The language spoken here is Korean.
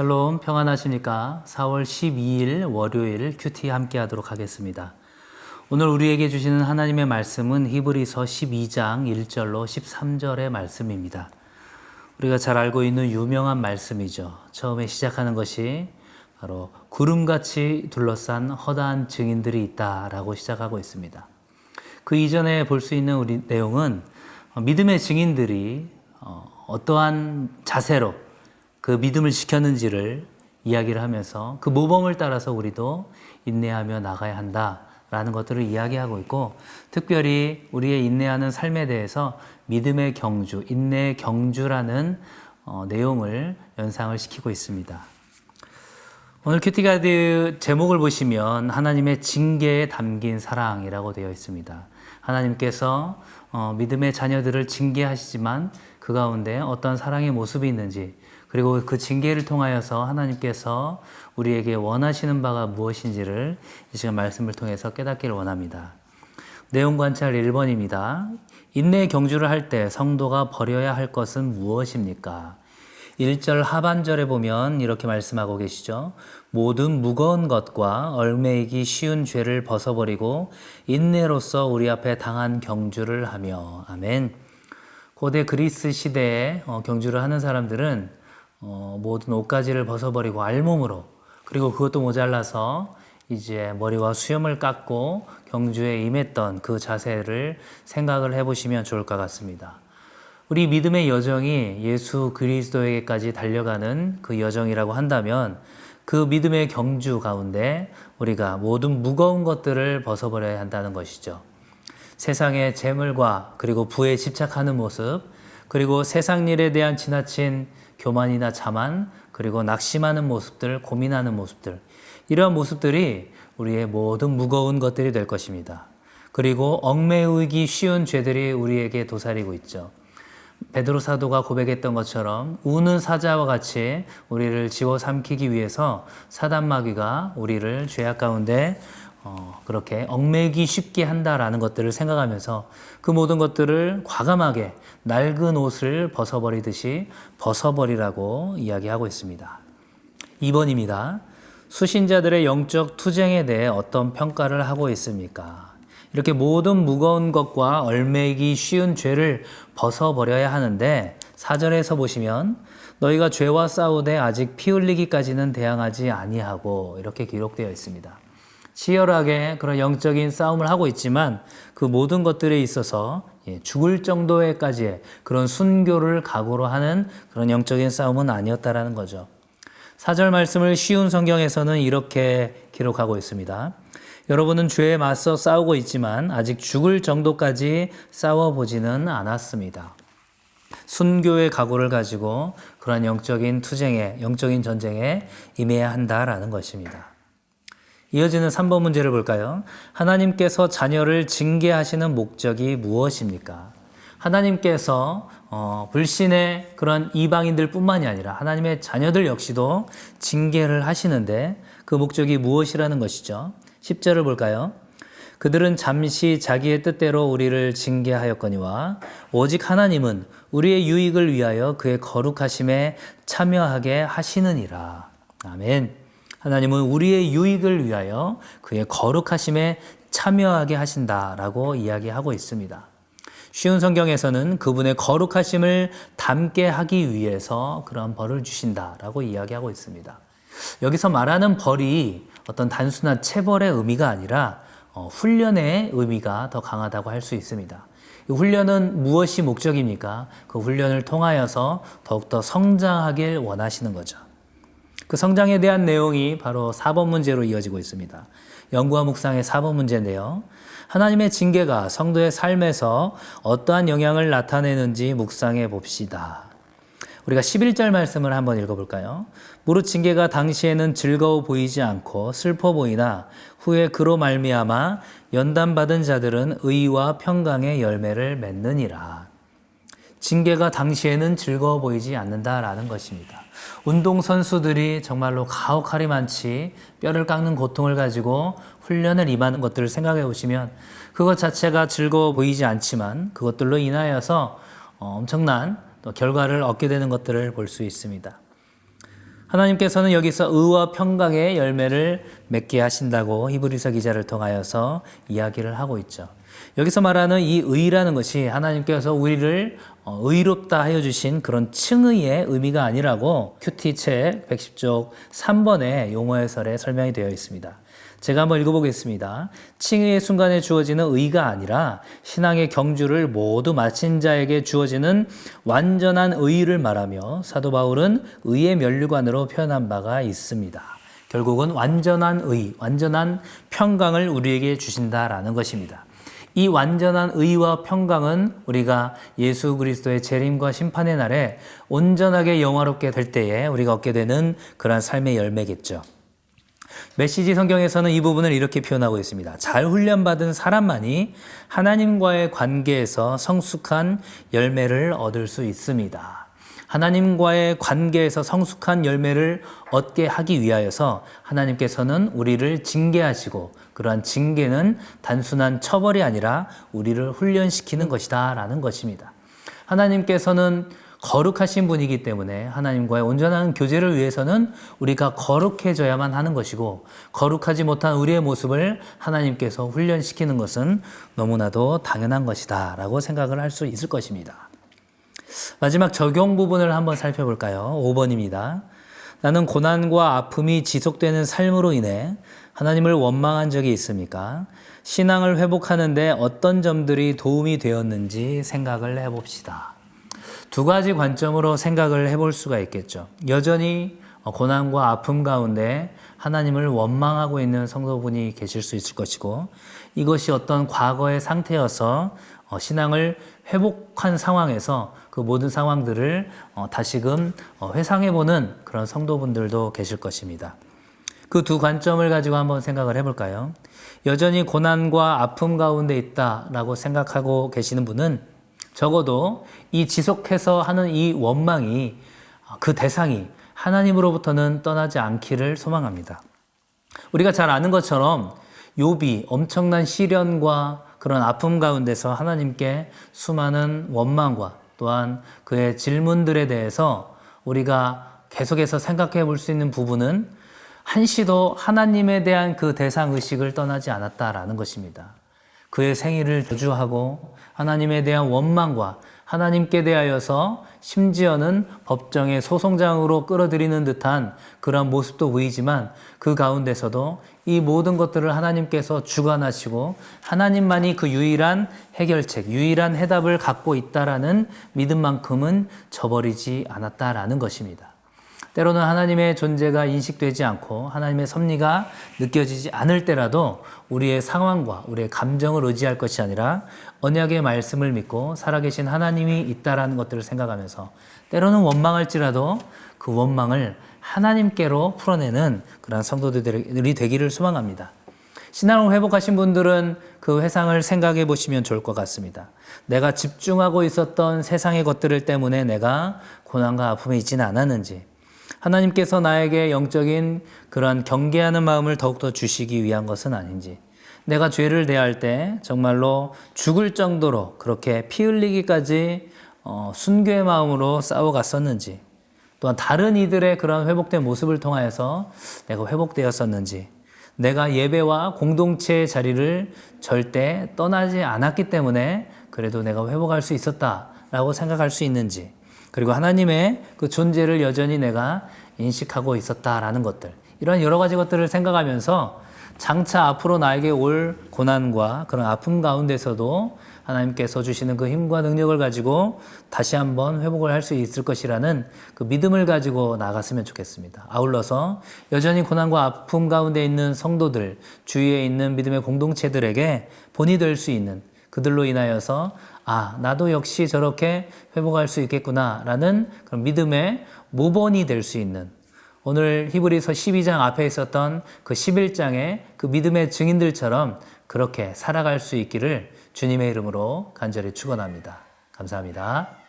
샬롬 평안하십니까? 4월 12일 월요일 큐티 함께 하도록 하겠습니다. 오늘 우리에게 주시는 하나님의 말씀은 히브리서 12장 1절로 13절의 말씀입니다. 우리가 잘 알고 있는 유명한 말씀이죠. 처음에 시작하는 것이 바로 구름같이 둘러싼 허다한 증인들이 있다라고 시작하고 있습니다. 그 이전에 볼 수 있는 우리 내용은 믿음의 증인들이 어떠한 자세로 그 믿음을 지켰는지를 이야기를 하면서 그 모범을 따라서 우리도 인내하며 나가야 한다라는 것들을 이야기하고 있고, 특별히 우리의 인내하는 삶에 대해서 믿음의 경주, 인내의 경주라는 내용을 연상을 시키고 있습니다. 오늘 큐티가드 제목을 보시면 하나님의 징계에 담긴 사랑이라고 되어 있습니다. 하나님께서 믿음의 자녀들을 징계하시지만 그 가운데 어떤 사랑의 모습이 있는지, 그리고 그 징계를 통하여서 하나님께서 우리에게 원하시는 바가 무엇인지를 이 시간 말씀을 통해서 깨닫기를 원합니다. 내용 관찰 1번입니다. 인내의 경주를 할 때 성도가 버려야 할 것은 무엇입니까? 1절 하반절에 보면 이렇게 말씀하고 계시죠. 모든 무거운 것과 얽매이기 쉬운 죄를 벗어버리고 인내로서 우리 앞에 당한 경주를 하며. 아멘. 고대 그리스 시대에 경주를 하는 사람들은 모든 옷가지를 벗어버리고 알몸으로, 그리고 그것도 모자라서 이제 머리와 수염을 깎고 경주에 임했던 그 자세를 생각을 해보시면 좋을 것 같습니다. 우리 믿음의 여정이 예수 그리스도에게까지 달려가는 그 여정이라고 한다면 그 믿음의 경주 가운데 우리가 모든 무거운 것들을 벗어버려야 한다는 것이죠. 세상의 재물과 그리고 부에 집착하는 모습, 그리고 세상 일에 대한 지나친 교만이나 자만, 그리고 낙심하는 모습들, 고민하는 모습들, 이러한 모습들이 우리의 모든 무거운 것들이 될 것입니다. 그리고 얽매이기 쉬운 죄들이 우리에게 도사리고 있죠. 베드로 사도가 고백했던 것처럼 우는 사자와 같이 우리를 집어삼키기 위해서 사단 마귀가 우리를 죄악 가운데 그렇게 얽매이기 쉽게 한다라는 것들을 생각하면서 그 모든 것들을 과감하게 낡은 옷을 벗어버리듯이 벗어버리라고 이야기하고 있습니다. 2번입니다. 수신자들의 영적 투쟁에 대해 어떤 평가를 하고 있습니까? 이렇게 모든 무거운 것과 얽매이기 쉬운 죄를 벗어버려야 하는데 4절에서 보시면 너희가 죄와 싸우되 아직 피 흘리기까지는 대항하지 아니하고 이렇게 기록되어 있습니다. 치열하게 그런 영적인 싸움을 하고 있지만 그 모든 것들에 있어서 죽을 정도에까지의 그런 순교를 각오로 하는 그런 영적인 싸움은 아니었다라는 거죠. 4절 말씀을 쉬운 성경에서는 이렇게 기록하고 있습니다. 여러분은 죄에 맞서 싸우고 있지만 아직 죽을 정도까지 싸워보지는 않았습니다. 순교의 각오를 가지고 그런 영적인 투쟁에, 영적인 전쟁에 임해야 한다라는 것입니다. 이어지는 3번 문제를 볼까요? 하나님께서 자녀를 징계하시는 목적이 무엇입니까? 하나님께서 불신의 그런 이방인들 뿐만이 아니라 하나님의 자녀들 역시도 징계를 하시는데 그 목적이 무엇이라는 것이죠? 10절을 볼까요? 그들은 잠시 자기의 뜻대로 우리를 징계하였거니와 오직 하나님은 우리의 유익을 위하여 그의 거룩하심에 참여하게 하시느니라. 아멘. 하나님은 우리의 유익을 위하여 그의 거룩하심에 참여하게 하신다라고 이야기하고 있습니다. 쉬운 성경에서는 그분의 거룩하심을 담게 하기 위해서 그런 벌을 주신다라고 이야기하고 있습니다. 여기서 말하는 벌이 어떤 단순한 체벌의 의미가 아니라 훈련의 의미가 더 강하다고 할 수 있습니다. 이 훈련은 무엇이 목적입니까? 그 훈련을 통하여서 더욱더 성장하길 원하시는 거죠. 그 성장에 대한 내용이 바로 4번 문제로 이어지고 있습니다. 연구와 묵상의 4번 문제인데요. 하나님의 징계가 성도의 삶에서 어떠한 영향을 나타내는지 묵상해 봅시다. 우리가 11절 말씀을 한번 읽어볼까요? 무릇 징계가 당시에는 즐거워 보이지 않고 슬퍼 보이나 후에 그로 말미암아 연단받은 자들은 의와 평강의 열매를 맺느니라. 징계가 당시에는 즐거워 보이지 않는다라는 것입니다. 운동선수들이 정말로 가혹할이 많지 뼈를 깎는 고통을 가지고 훈련을 임하는 것들을 생각해 보시면 그것 자체가 즐거워 보이지 않지만 그것들로 인하여서 엄청난 또 결과를 얻게 되는 것들을 볼 수 있습니다. 하나님께서는 여기서 의와 평강의 열매를 맺게 하신다고 히브리서 기자를 통하여서 이야기를 하고 있죠. 여기서 말하는 이 의라는 것이 하나님께서 우리를 의롭다 하여 주신 그런 칭의의 의미가 아니라고 큐티 책 110쪽 3번의 용어 해설에 설명이 되어 있습니다. 제가 한번 읽어보겠습니다. 칭의의 순간에 주어지는 의가 아니라 신앙의 경주를 모두 마친 자에게 주어지는 완전한 의를 말하며 사도 바울은 의의 면류관으로 표현한 바가 있습니다. 결국은 완전한 의, 완전한 평강을 우리에게 주신다라는 것입니다. 이 완전한 의와 평강은 우리가 예수 그리스도의 재림과 심판의 날에 온전하게 영화롭게 될 때에 우리가 얻게 되는 그러한 삶의 열매겠죠. 메시지 성경에서는 이 부분을 이렇게 표현하고 있습니다. 잘 훈련받은 사람만이 하나님과의 관계에서 성숙한 열매를 얻을 수 있습니다. 하나님과의 관계에서 성숙한 열매를 얻게 하기 위하여서 하나님께서는 우리를 징계하시고 그러한 징계는 단순한 처벌이 아니라 우리를 훈련시키는 것이다 라는 것입니다. 하나님께서는 거룩하신 분이기 때문에 하나님과의 온전한 교제를 위해서는 우리가 거룩해져야만 하는 것이고 거룩하지 못한 우리의 모습을 하나님께서 훈련시키는 것은 너무나도 당연한 것이다 라고 생각을 할 수 있을 것입니다. 마지막 적용 부분을 한번 살펴볼까요? 5번입니다. 나는 고난과 아픔이 지속되는 삶으로 인해 하나님을 원망한 적이 있습니까? 신앙을 회복하는 데 어떤 점들이 도움이 되었는지 생각을 해봅시다. 두 가지 관점으로 생각을 해볼 수가 있겠죠. 여전히 고난과 아픔 가운데 하나님을 원망하고 있는 성도분이 계실 수 있을 것이고 이것이 어떤 과거의 상태여서 신앙을 회복한 상황에서 그 모든 상황들을 다시금 회상해보는 그런 성도분들도 계실 것입니다. 그 두 관점을 가지고 한번 생각을 해볼까요? 여전히 고난과 아픔 가운데 있다라고 생각하고 계시는 분은 적어도 이 지속해서 하는 이 원망이 그 대상이 하나님으로부터는 떠나지 않기를 소망합니다. 우리가 잘 아는 것처럼 욥이 엄청난 시련과 그런 아픔 가운데서 하나님께 수많은 원망과 또한 그의 질문들에 대해서 우리가 계속해서 생각해 볼 수 있는 부분은 한시도 하나님에 대한 그 대상 의식을 떠나지 않았다라는 것입니다. 그의 생일을 저주하고 하나님에 대한 원망과 하나님께 대하여서 심지어는 법정의 소송장으로 끌어들이는 듯한 그런 모습도 보이지만 그 가운데서도 이 모든 것들을 하나님께서 주관하시고 하나님만이 그 유일한 해결책, 유일한 해답을 갖고 있다라는 믿음만큼은 저버리지 않았다라는 것입니다. 때로는 하나님의 존재가 인식되지 않고 하나님의 섭리가 느껴지지 않을 때라도 우리의 상황과 우리의 감정을 의지할 것이 아니라 언약의 말씀을 믿고 살아계신 하나님이 있다라는 것들을 생각하면서 때로는 원망할지라도 그 원망을 하나님께로 풀어내는 그런 성도들이 되기를 소망합니다. 신앙을 회복하신 분들은 그 회상을 생각해 보시면 좋을 것 같습니다. 내가 집중하고 있었던 세상의 것들 때문에 내가 고난과 아픔이 있지는 않았는지, 하나님께서 나에게 영적인 그러한 경계하는 마음을 더욱더 주시기 위한 것은 아닌지, 내가 죄를 대할 때 정말로 죽을 정도로 그렇게 피 흘리기까지 순교의 마음으로 싸워갔었는지, 또한 다른 이들의 그런 회복된 모습을 통하여서 내가 회복되었었는지, 내가 예배와 공동체의 자리를 절대 떠나지 않았기 때문에 그래도 내가 회복할 수 있었다라고 생각할 수 있는지, 그리고 하나님의 그 존재를 여전히 내가 인식하고 있었다라는 것들, 이런 여러 가지 것들을 생각하면서 장차 앞으로 나에게 올 고난과 그런 아픔 가운데서도 하나님께서 주시는 그 힘과 능력을 가지고 다시 한번 회복을 할 수 있을 것이라는 그 믿음을 가지고 나갔으면 좋겠습니다. 아울러서 여전히 고난과 아픔 가운데 있는 성도들, 주위에 있는 믿음의 공동체들에게 본이 될 수 있는, 그들로 인하여서 나도 역시 저렇게 회복할 수 있겠구나라는 그런 믿음의 모본이 될 수 있는, 오늘 히브리서 12장 앞에 있었던 그 11장의 그 믿음의 증인들처럼 그렇게 살아갈 수 있기를 주님의 이름으로 간절히 축원합니다. 감사합니다.